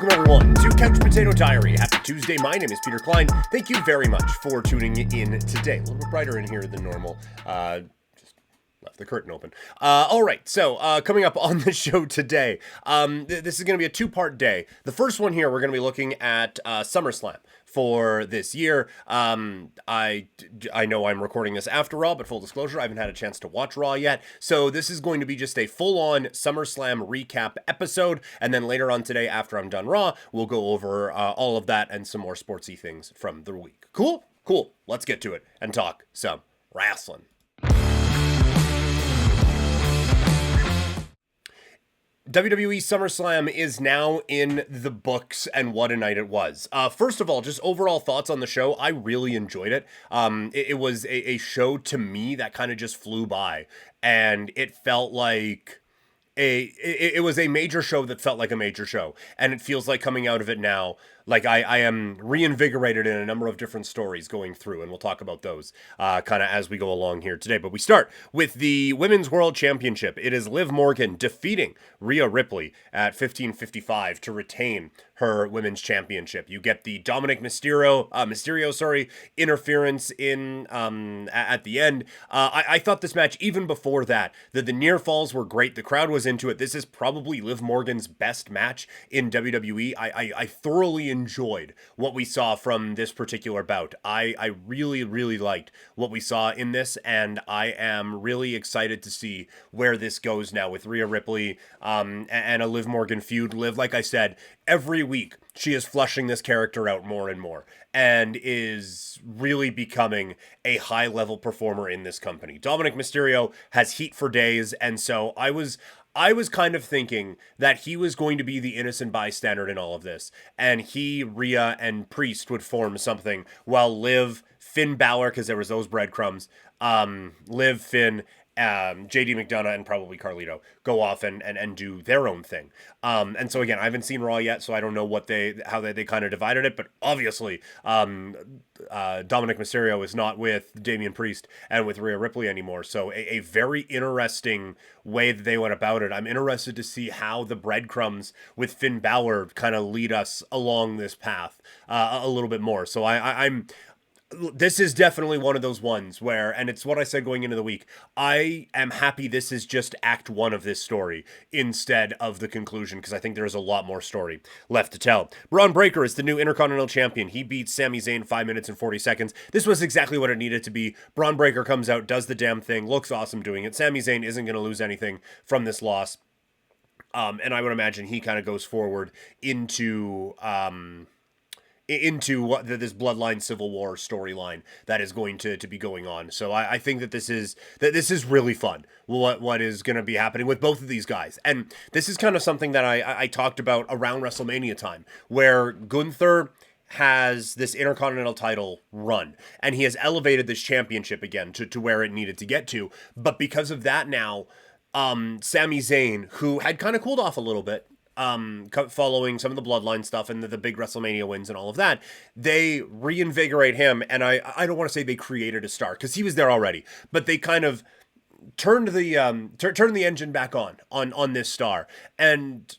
Welcome everyone to Couch Potato Diary. Happy Tuesday. My name is Peter Klein. Thank you very much for tuning in today. A little bit brighter in here than normal. Just left the curtain open. All right. So coming up on the show today, this is going to be a two-part day. The first one here, we're going to be looking at SummerSlam for this year. I know I'm recording this after Raw, but full disclosure, I haven't had a chance to watch Raw yet. So this is going to be just a full-on SummerSlam recap episode. And then later on today, after I'm done Raw, we'll go over all of that and some more sportsy things from the week. Cool? Cool. Let's get to it and talk some wrestling. WWE Summerslam is now in the books, and what a night it was. First of all, just overall thoughts on the show. I really enjoyed it. It was a show to me that kind of just flew by, and it felt like it was a major show that felt like a major show, and it feels like coming out of it now, like I am reinvigorated in a number of different stories going through, and we'll talk about those kind of as we go along here today. But we start with the Women's World Championship. It is Liv Morgan defeating Rhea Ripley at 15:55 to retain her Women's Championship. You get the Dominic Mysterio interference in at the end. I thought this match, even before that, the near falls were great. The crowd was into it. This is probably Liv Morgan's best match in WWE. I thoroughly enjoyed what we saw from this particular bout. I really, really liked what we saw in this, and I am really excited to see where this goes now with Rhea Ripley and a Liv Morgan feud. Liv, like I said, every week she is flushing this character out more and more and is really becoming a high-level performer in this company. Dominic Mysterio has heat for days, and so I was kind of thinking that he was going to be the innocent bystander in all of this, and he, Rhea, and Priest would form something while Liv, Finn Balor, because there was those breadcrumbs, Liv, Finn, JD McDonough, and probably Carlito go off and do their own thing. And so again, I haven't seen Raw yet, so I don't know how they kind of divided it, but obviously Dominic Mysterio is not with Damian Priest and with Rhea Ripley anymore, so a very interesting way that they went about it. I'm interested to see how the breadcrumbs with Finn Balor kind of lead us along this path a little bit more. So this is definitely one of those ones where, and it's what I said going into the week, I am happy this is just act one of this story instead of the conclusion, because I think there is a lot more story left to tell. Braun Breaker is the new Intercontinental Champion. He beats Sami Zayn 5 minutes and 40 seconds. This was exactly what it needed to be. Braun Breaker comes out, does the damn thing, looks awesome doing it. Sami Zayn isn't going to lose anything from this loss. And I would imagine he kind of goes forward into what this Bloodline Civil War storyline that is going to be going on. So I think that this is really fun, what is going to be happening with both of these guys. And this is kind of something that I talked about around WrestleMania time, where Gunther has this Intercontinental title run, and he has elevated this championship again to where it needed to get to. But because of that now, Sami Zayn, who had kind of cooled off a little bit, following some of the Bloodline stuff and the big WrestleMania wins and all of that, they reinvigorate him. And I don't want to say they created a star, because he was there already, but they kind of turned the engine back on this star and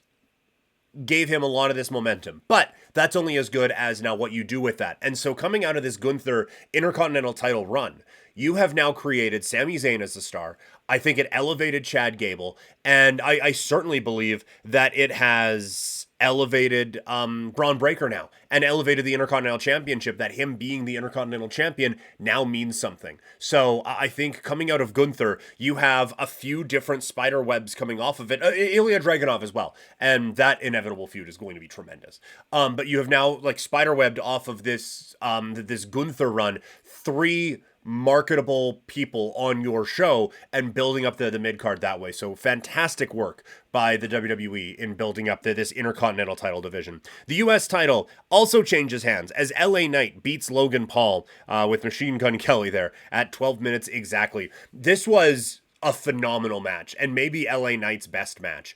gave him a lot of this momentum. But that's only as good as now what you do with that. And so coming out of this Gunther Intercontinental title run, you have now created Sami Zayn as a star. I think it elevated Chad Gable, and I certainly believe that it has elevated Braun Breaker now, and elevated the Intercontinental Championship, that him being the Intercontinental Champion now means something. So I think coming out of Gunther, you have a few different spider webs coming off of it, Ilya Dragunov as well, and that inevitable feud is going to be tremendous. But you have now like spider webbed off of this Gunther run, 3 marketable people on your show and building up the mid-card that way. So fantastic work by the WWE in building up this Intercontinental title division. The US title also changes hands as LA Knight beats Logan Paul with Machine Gun Kelly there at 12 minutes exactly. This was a phenomenal match, and maybe LA Knight's best match.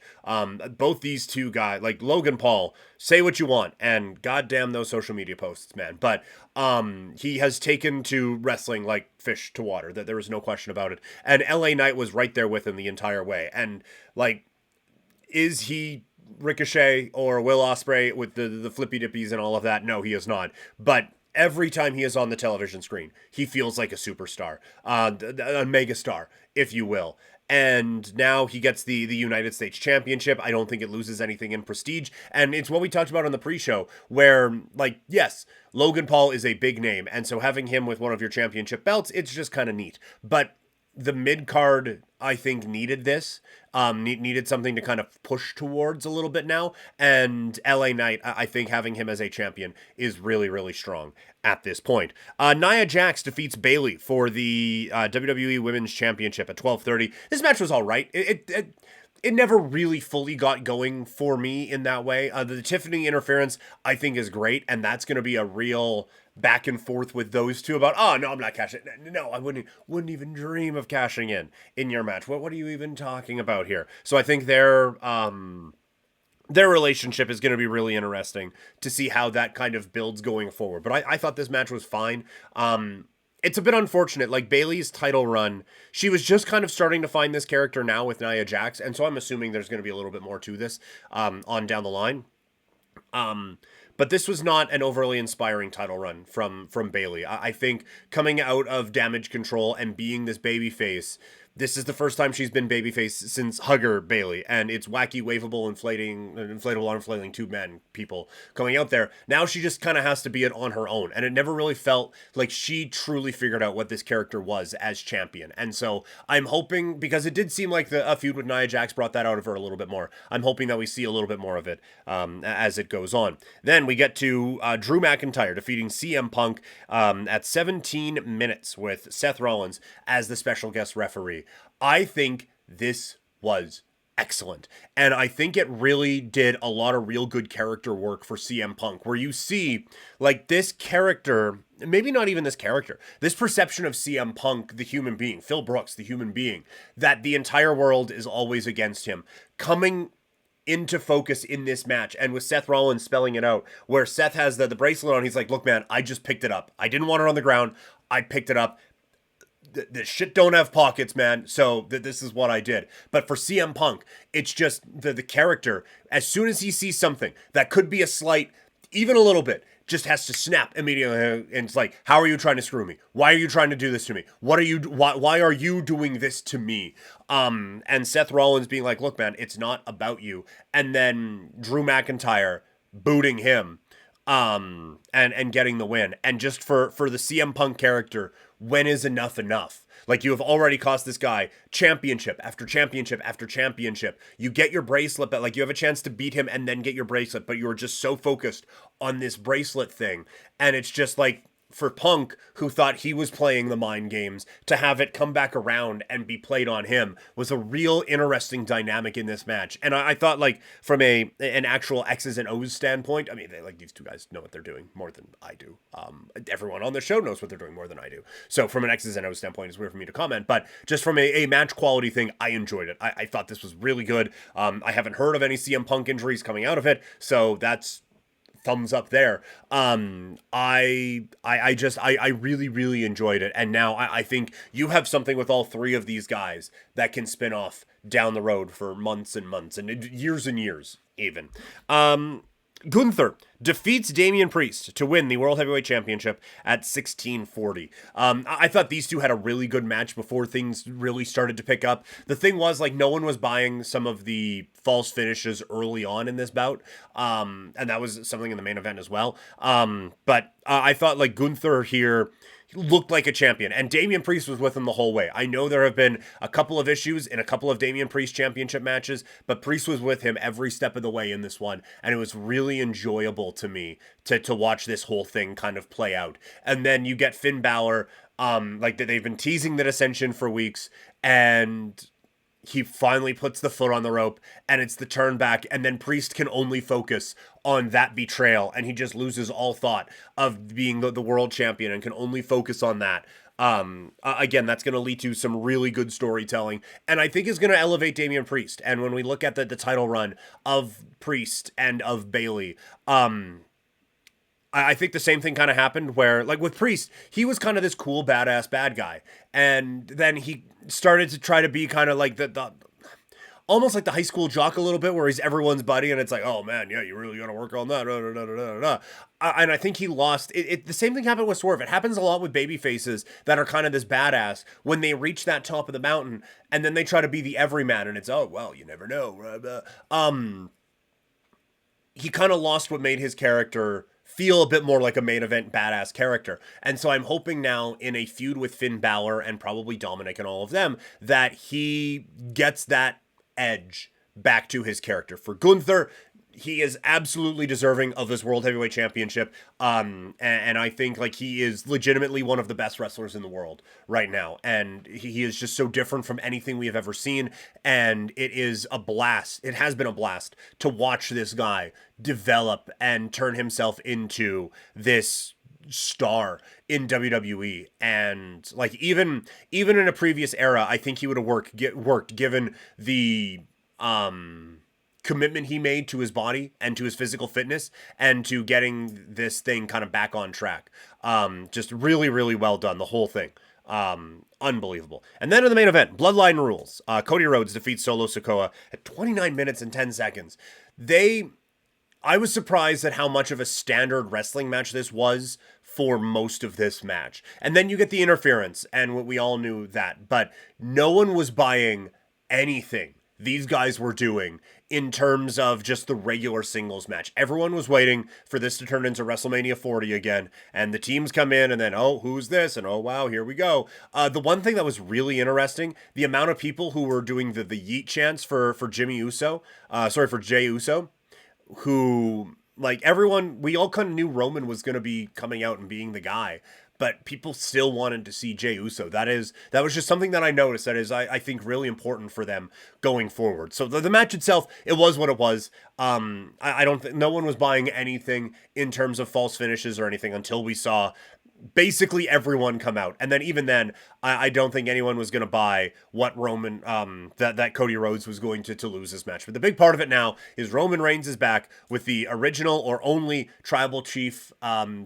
Both these two guys, like Logan Paul, say what you want, and goddamn those social media posts, man. But he has taken to wrestling like fish to water. That there is no question about it. And LA Knight was right there with him the entire way. And like, is he Ricochet or Will Ospreay with the flippy dippies and all of that. No, he is not. But every time he is on the television screen, he feels like a superstar, a megastar, if you will. And now he gets the United States Championship. I don't think it loses anything in prestige. And it's what we talked about on the pre-show, where, like, yes, Logan Paul is a big name. And so having him with one of your championship belts, it's just kind of neat. But the mid card, I think, needed this. Needed something to kind of push towards a little bit now. And LA Knight, I think having him as a champion is really, really strong at this point. Nia Jax defeats Bayley for the WWE Women's Championship at 12:30. This match was all right. It never really fully got going for me in that way. The Tiffany interference, I think, is great, and that's going to be a real back and forth with those two about, oh, no, I'm not cashing. No, I wouldn't even dream of cashing in your match. What are you even talking about here? So I think their relationship is going to be really interesting to see how that kind of builds going forward. But I thought this match was fine. It's a bit unfortunate, like Bayley's title run, she was just kind of starting to find this character now with Nia Jax, and so I'm assuming there's going to be a little bit more to this on down the line. But this was not an overly inspiring title run from Bayley. I think coming out of Damage Control and being this babyface, this is the first time she's been babyface since Hugger Bayley, and it's wacky, waveable, inflatable arm flailing two-man people coming out there. Now she just kind of has to be it on her own, and it never really felt like she truly figured out what this character was as champion. And so I'm hoping, because it did seem like a feud with Nia Jax brought that out of her a little bit more, I'm hoping that we see a little bit more of it as it goes on. Then we get to Drew McIntyre defeating CM Punk at 17 minutes with Seth Rollins as the special guest referee. I think this was excellent. And I think it really did a lot of real good character work for CM Punk, where you see, like, this character, maybe not even this character, this perception of CM Punk, the human being, Phil Brooks, the human being, that the entire world is always against him, coming into focus in this match, and with Seth Rollins spelling it out, where Seth has the bracelet on, he's like, look, man, I just picked it up. I didn't want it on the ground. I picked it up. The shit don't have pockets, man, so this is what I did. But for CM Punk, it's just the character, as soon as he sees something that could be a slight, even a little bit, just has to snap immediately, and it's like, how are you trying to screw me? Why are you trying to do this to me? Why are you doing this to me? And Seth Rollins being like, look, man, it's not about you. And then Drew McIntyre booting him and getting the win. And just for the CM Punk character, when is enough enough? Like, you have already cost this guy championship after championship after championship. You get your bracelet, but like, you have a chance to beat him and then get your bracelet, but you're just so focused on this bracelet thing. And it's just like, for Punk, who thought he was playing the mind games, to have it come back around and be played on him was a real interesting dynamic in this match. And I thought, like, from an actual X's and O's standpoint, I mean, these two guys know what they're doing more than I do. Everyone on the show knows what they're doing more than I do. So from an X's and O's standpoint, it's weird for me to comment, but just from a match quality thing, I enjoyed it. I thought this was really good. I haven't heard of any CM Punk injuries coming out of it, so that's thumbs up there. I really, really enjoyed it. And now I think you have something with all three of these guys that can spin off down the road for months and months and years even. Gunther defeats Damian Priest to win the World Heavyweight Championship at 1640. I thought these two had a really good match before things really started to pick up. The thing was, like, no one was buying some of the false finishes early on in this bout, and that was something in the main event as well. But I thought, like, Gunther here looked like a champion, and Damian Priest was with him the whole way. I know there have been a couple of issues in a couple of Damian Priest championship matches, but Priest was with him every step of the way in this one, and it was really enjoyable to me to watch this whole thing kind of play out. And then you get Finn Balor, like, they've been teasing the Ascension for weeks, and he finally puts the foot on the rope, and it's the turn back, and then Priest can only focus on that betrayal, and he just loses all thought of being the world champion and can only focus on that. Again, that's going to lead to some really good storytelling, and I think is going to elevate Damian Priest. And when we look at the title run of Priest and of Bayley, I think the same thing kind of happened where, like, with Priest, he was kind of this cool, badass bad guy. And then he started to try to be kind of like the almost like the high school jock a little bit, where he's everyone's buddy, and it's like, oh man, yeah, you really got to work on that. And I think he lost. The same thing happened with Swerve. It happens a lot with baby faces that are kind of this badass when they reach that top of the mountain, and then they try to be the everyman, and it's, oh well, you never know. He kind of lost what made his character feel a bit more like a main event badass character. And so I'm hoping now in a feud with Finn Balor and probably Dominic and all of them, that he gets that edge back to his character. For Gunther, he is absolutely deserving of this World Heavyweight Championship. And I think like he is legitimately one of the best wrestlers in the world right now. And he is just so different from anything we have ever seen. And it is a blast. It has been a blast to watch this guy develop and turn himself into this star in WWE. And like even in a previous era, I think he would have worked given the commitment he made to his body and to his physical fitness and to getting this thing kind of back on track. Just really, really well done, the whole thing. Unbelievable. And then in the main event, Bloodline Rules. Cody Rhodes defeats Solo Sikoa at 29 minutes and 10 seconds. I was surprised at how much of a standard wrestling match this was for most of this match. And then you get the interference, and we all knew that. But no one was buying anything these guys were doing in terms of just the regular singles match. Everyone was waiting for this to turn into WrestleMania 40 again, and the teams come in, and then, oh, who's this? And oh, wow, here we go. The one thing that was really interesting, the amount of people who were doing the yeet chants for Jey Uso, who, like, everyone, we all kind of knew Roman was going to be coming out and being the guy, but people still wanted to see Jey Uso. That was just something that I noticed that is, I think, really important for them going forward. So the match itself, it was what it was. I don't think, no one was buying anything in terms of false finishes or anything until we saw basically everyone come out. And then even then, I don't think anyone was going to buy what Roman, that Cody Rhodes was going to lose this match. But the big part of it now is Roman Reigns is back with the original or only Tribal Chief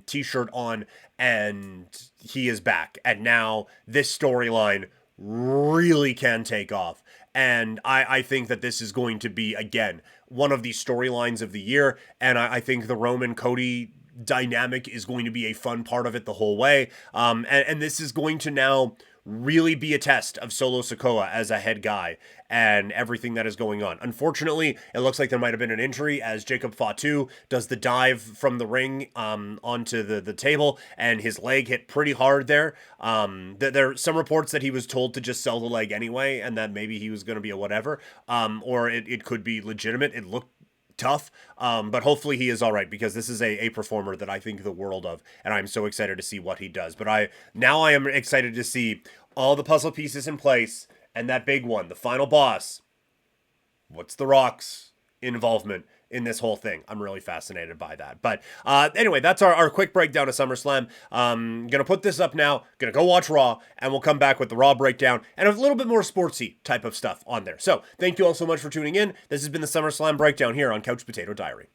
t-shirt on, and he is back. And now this storyline really can take off. And I think that this is going to be, again, one of the storylines of the year. And I think the Roman-Cody dynamic is going to be a fun part of it the whole way. And this is going to now really be a test of Solo Sikoa as a head guy and everything that is going on. Unfortunately, it looks like there might have been an injury as Jacob Fatu does the dive from the ring onto the table, and his leg hit pretty hard there. There are some reports that he was told to just sell the leg anyway, and that maybe he was going to be a whatever, or it could be legitimate. It looked tough, but hopefully he is all right, because this is a performer that I think the world of, and I'm so excited to see what he does. But I am excited to see all the puzzle pieces in place, and that big one, the final boss. What's The Rock's involvement in this whole thing? I'm really fascinated by that. But anyway, that's our quick breakdown of SummerSlam. Gonna put this up now, gonna go watch Raw, and we'll come back with the Raw breakdown and a little bit more sportsy type of stuff on there. So thank you all so much for tuning in. This has been the SummerSlam breakdown here on Couch Potato Diary.